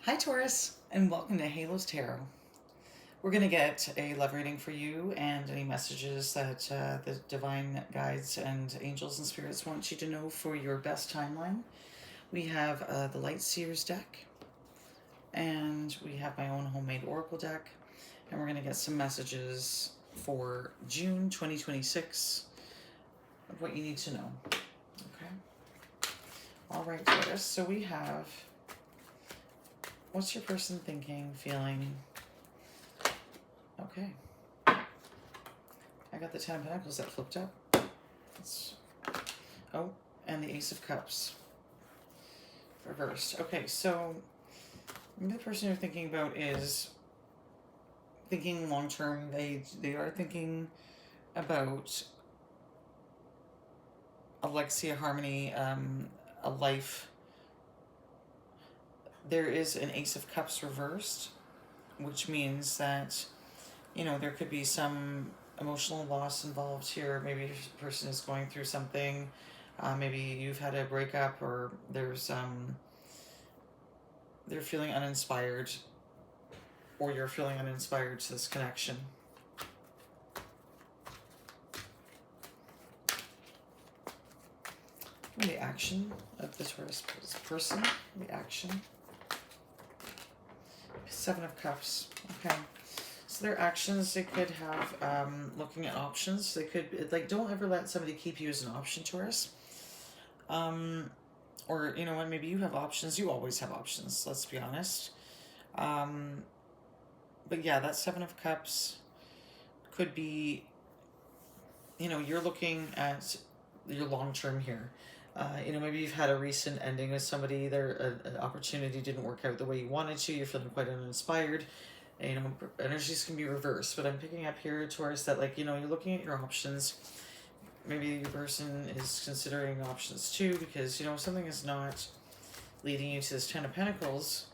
Hi Taurus, and welcome to Halo's Tarot. We're going to get a love reading for you and any messages that the divine guides and angels and spirits want you to know for your best timeline. We have the Light Seers deck, and we have my own homemade oracle deck, and we're going to get some messages for June 2026 of what you need to know. Okay. All right, Taurus. So we have, what's your person thinking, feeling? Okay. I got the Ten of Pentacles that flipped up. Oh, and the Ace of Cups reversed. Okay, so the person you're thinking about is thinking long term. They are thinking about a legacy, a harmony, a life. There is an Ace of Cups reversed, which means that, you know, there could be some emotional loss involved here. Maybe the person is going through something. Maybe you've had a breakup, or there's they're feeling uninspired, or you're feeling uninspired to this connection. The action of the Taurus person, the action. Seven of Cups. Okay. So their actions, they could have looking at options. They could, like, don't ever let somebody keep you as an option, Taurus. Or, you know what, maybe you have options. You always have options, let's be honest. But yeah, that Seven of Cups could be, you know, you're looking at your long term here. You know, maybe you've had a recent ending with somebody. An opportunity didn't work out the way you wanted to. You're feeling quite uninspired. You know, energies can be reversed. But I'm picking up here, Taurus, that, like, you know, you're looking at your options. Maybe your person is considering options too, because, you know, something is not leading you to this Ten of Pentacles,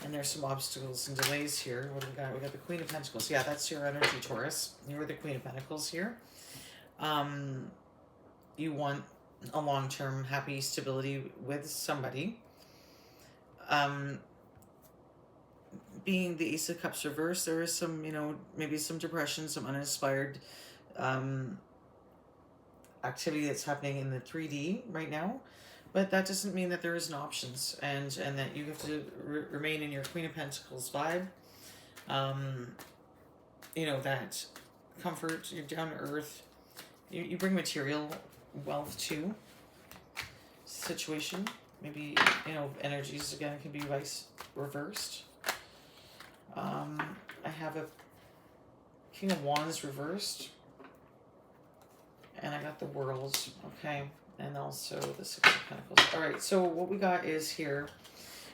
and there's some obstacles and delays here. What do we got? We got the Queen of Pentacles. Yeah, that's your energy, Taurus. You're the Queen of Pentacles here. You want a long-term happy stability with somebody. Being the Ace of Cups reversed, there is some, you know, maybe some depression, some uninspired activity that's happening in the 3D right now, but that doesn't mean that there isn't options, and that you have to remain in your Queen of Pentacles vibe. You know, that comfort, you're down to earth, you bring material wealth to situation. Maybe, you know, energies again can be vice reversed. I have a King of Wands reversed, and I got the World, okay, and also the Six of Pentacles. All right, so what we got is here,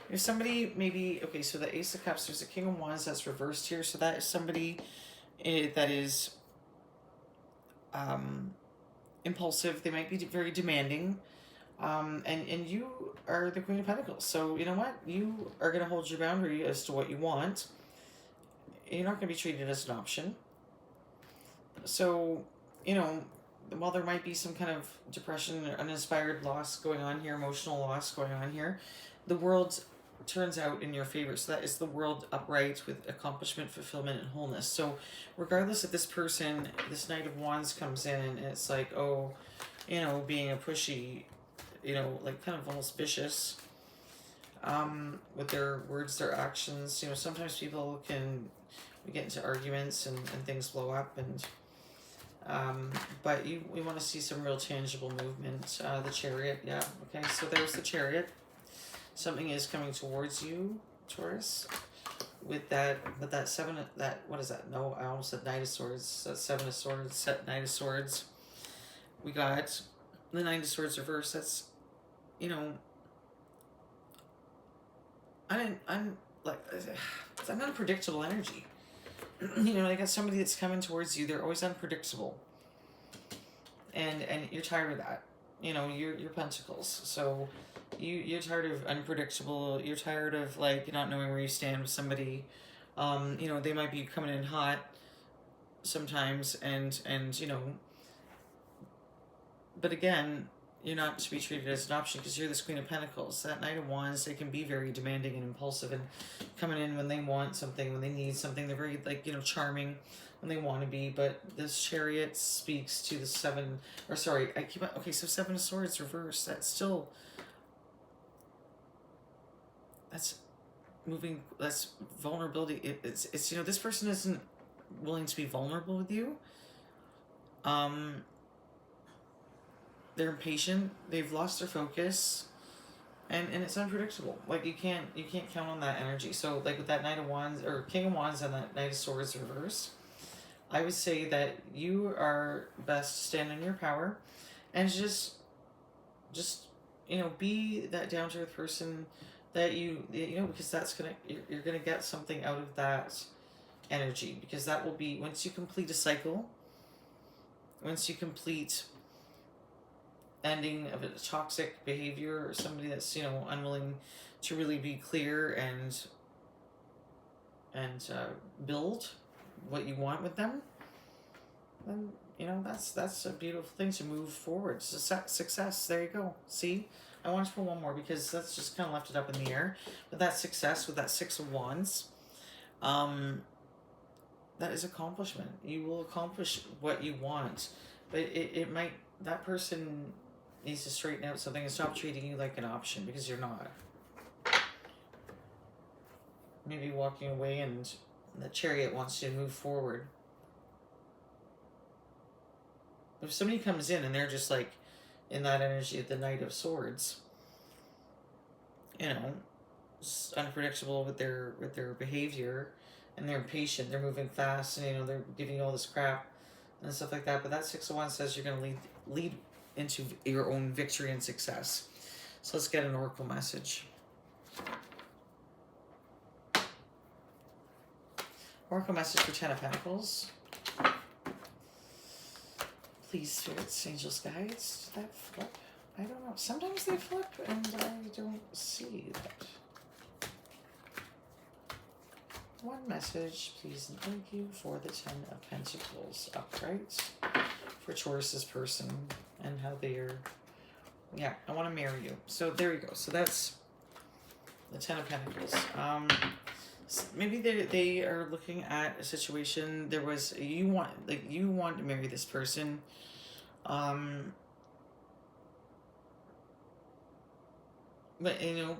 there's somebody maybe, okay, so the Ace of Cups, there's a King of Wands that's reversed here, so that is somebody that is impulsive. They might be very demanding, and you are the Queen of Pentacles, so you know what, you are going to hold your boundary as to what you want. You're not going to be treated as an option. So, you know, while there might be some kind of depression or uninspired loss going on here, emotional loss going on here, the world turns out in your favor. So that is the World upright with accomplishment, fulfillment, and wholeness. So regardless of this person, this Knight of Wands comes in, and it's like, oh, you know, being a pushy, you know, like kind of almost vicious with their words, their actions. You know, sometimes people we get into arguments and things blow up, and but we want to see some real tangible movement. The Chariot, yeah, okay, so there's the Chariot. Something is coming towards you, Taurus, with that seven, that, what is that? No, I almost said Knight of Swords. That's Seven of Swords, Knight of Swords. We got the Knight of Swords reverse. That's, you know, I'm like, it's an unpredictable energy. You know, I got somebody that's coming towards you. They're always unpredictable, and you're tired of that. You know, you're Pentacles, so you're tired of unpredictable. You're tired of, like, not knowing where you stand with somebody. You know, they might be coming in hot sometimes, and you know, but again, you're not to be treated as an option because you're this Queen of Pentacles. That Knight of Wands, they can be very demanding and impulsive and coming in when they want something, when they need something. They're very, like, you know, charming when they want to be. But this Chariot speaks to the Seven, or sorry, I keep on, okay, so Seven of Swords reversed. That's still, that's moving, that's vulnerability. It's, you know, this person isn't willing to be vulnerable with you. They're impatient, they've lost their focus, and it's unpredictable. Like, you can't count on that energy. So, like, with that Knight of Wands, or King of Wands, and that Knight of Swords reversed, I would say that you are best to stand in your power and just you know, be that down-to-earth person that you know, because that's gonna, you're gonna get something out of that energy, because that will be, once you complete a cycle, once you complete ending of a toxic behavior, or somebody that's, you know, unwilling to really be clear and build what you want with them, then, you know, that's a beautiful thing to move forward. Success, there you go. See, I wanted to put one more because that's just kind of left it up in the air. But that success with that Six of Wands, that is accomplishment. You will accomplish what you want, but it might, that person needs to straighten out something and stop treating you like an option, because you're not. Maybe walking away, and the Chariot wants you to move forward. If somebody comes in and they're just like in that energy of the Knight of Swords, you know, it's unpredictable with their behavior, and they're impatient, they're moving fast, and, you know, they're giving you all this crap and stuff like that. But that Six of Wands says you're going to lead into your own victory and success. So let's get an oracle message. Oracle message for Ten of Pentacles. Please, spirits, angels, guides. Did that flip? I don't know. Sometimes they flip and I don't see that. One message, please and thank you, for the Ten of Pentacles upright. For Taurus's person and how they are, yeah, I want to marry you. So there you go. So that's the Ten of Pentacles. Maybe they are looking at a situation. There was, you want to marry this person. But, you know,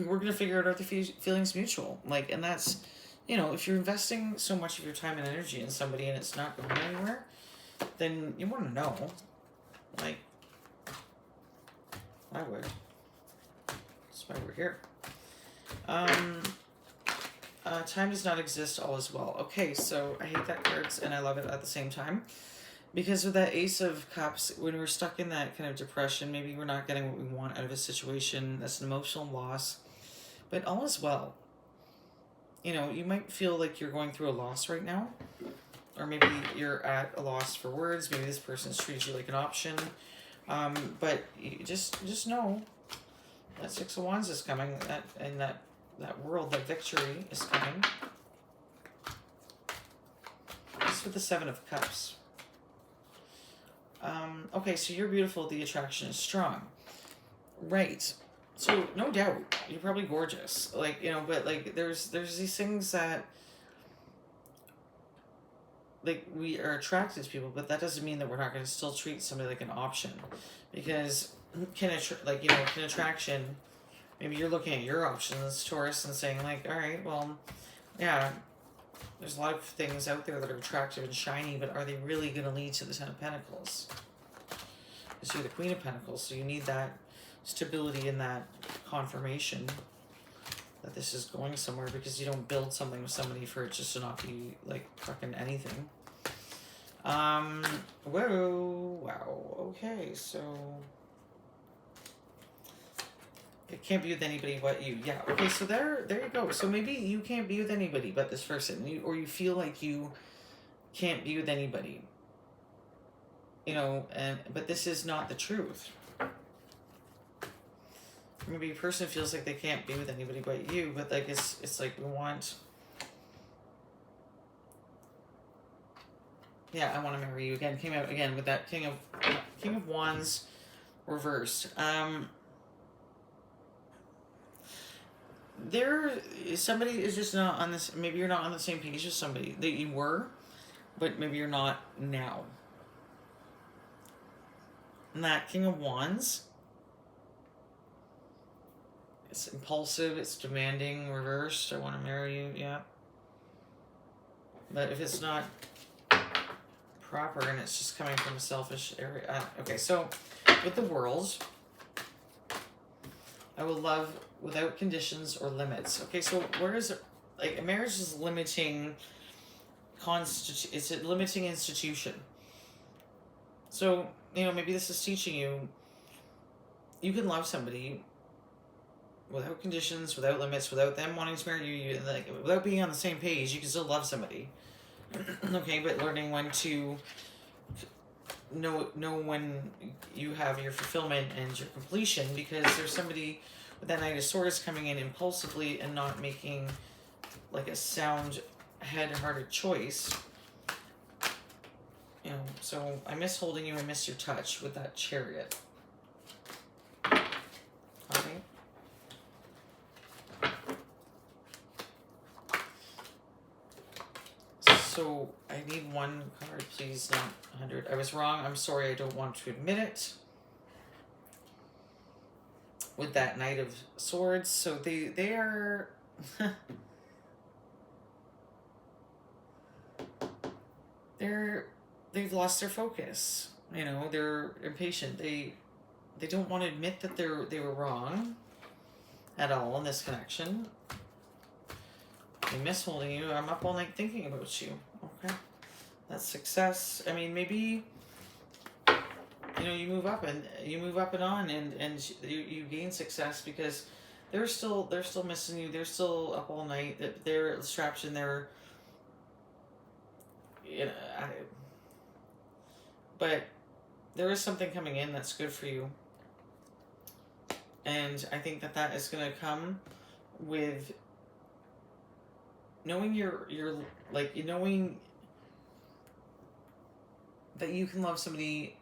we're going to figure out, are the feelings mutual? Like, and that's, you know, if you're investing so much of your time and energy in somebody and it's not going anywhere, then you want to know. Like, I would. That's why we're here. Time does not exist, all is well. Okay, so I hate that cards and I love it at the same time. Because with that Ace of Cups, when we're stuck in that kind of depression, maybe we're not getting what we want out of a situation, that's an emotional loss, but all is well. You know, you might feel like you're going through a loss right now, or maybe you're at a loss for words, maybe this person's treated you like an option, but you just know that Six of Wands is coming, that world, that victory is coming. This with the Seven of Cups. Okay, so you're beautiful, the attraction is strong. Right. So, no doubt, you're probably gorgeous. Like, you know, but, like, there's these things that, like, we are attracted to people, but that doesn't mean that we're not going to still treat somebody like an option. Because, can attraction, maybe you're looking at your options, Taurus, and saying, like, all right, well, yeah, there's a lot of things out there that are attractive and shiny, but are they really going to lead to the Ten of Pentacles? Because you're the Queen of Pentacles, so you need that stability and that confirmation that this is going somewhere, because you don't build something with somebody for it just to not be, like, fucking anything. Whoa, wow, okay, so... It can't be with anybody but you. Yeah, okay, so there you go. So maybe you can't be with anybody but this person, or you feel like you can't be with anybody. You know, but this is not the truth. Maybe a person feels like they can't be with anybody but you, but, like, it's like we want... Yeah, I want to marry you again. Came out again with that King of Wands, reversed. There, somebody is just not on this. Maybe you're not on the same page as somebody that you were, but maybe you're not now. And that King of Wands, it's impulsive, it's demanding, reversed. I want to marry you, yeah. But if it's not proper and it's just coming from a selfish area. Okay, so with the World, I will love without conditions or limits. Okay, so where is it? Like, a marriage is limiting it's a limiting institution. So, you know, maybe this is teaching you, you can love somebody without conditions, without limits, without them wanting to marry you, like, without being on the same page. You can still love somebody. Okay, but learning when to know when you have your fulfillment and your completion, because there's somebody with that Knight of Swords coming in impulsively and not making like a sound head-hearted choice. You know, so I miss holding you, I miss your touch with that Chariot. Okay. So I need one card, please, not 100. I was wrong. I'm sorry. I don't want to admit it. With that Knight of Swords, so they are they've lost their focus. You know, they're impatient. They don't want to admit that they were wrong at all in this connection. I miss holding you. I'm up all night thinking about you. Okay. That's success. I mean, maybe, you know, you move up and on and you gain success because they're still missing you. They're still up all night. They're strapped in their, you know, but there is something coming in that's good for you. And I think that is going to come with knowing knowing that you can love somebody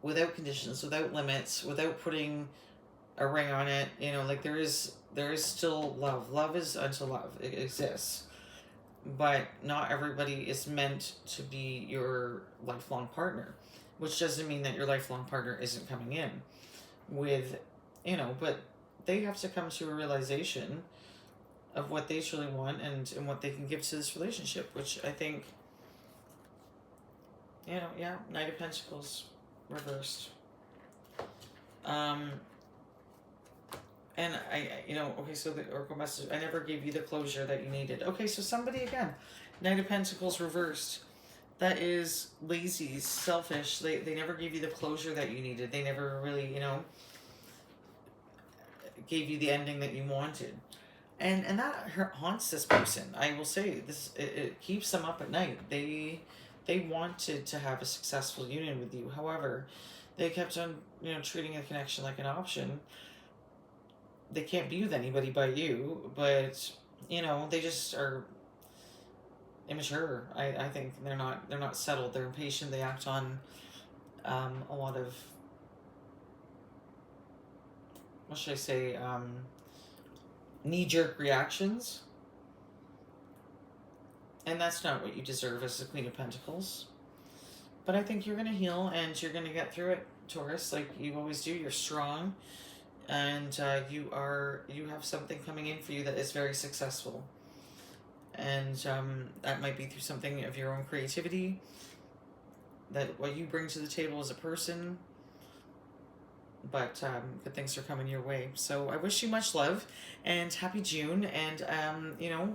without conditions, without limits, without putting a ring on it. You know, like there is still love. Love is unto love. It exists. But not everybody is meant to be your lifelong partner, which doesn't mean that your lifelong partner isn't coming in with, you know, but they have to come to a realization of what they truly want and what they can give to this relationship, which I think, you know, yeah, Knight of Pentacles reversed. And you know, okay, so the Oracle message, I never gave you the closure that you needed. Okay, so somebody, again, Knight of Pentacles reversed. That is lazy, selfish. They never gave you the closure that you needed. They never really, you know, gave you the ending that you wanted. And that haunts this person. I will say this, it keeps them up at night. They wanted to have a successful union with you. However, they kept on, you know, treating a connection like an option. They can't be with anybody but you, but, you know, they just are immature. I think they're not settled. They're impatient. They act on a lot of, what should I say, knee-jerk reactions. And that's not what you deserve as the Queen of Pentacles. But I think you're going to heal and you're going to get through it, Taurus, like you always do. You're strong. And you have something coming in for you that is very successful. And that might be through something of your own creativity, that what you bring to the table as a person. But good things are coming your way. So I wish you much love and happy June. And, you know,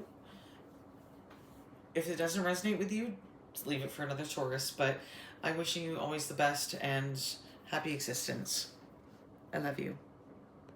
if it doesn't resonate with you, just leave it for another Taurus. But I'm wishing you always the best and happy existence. I love you.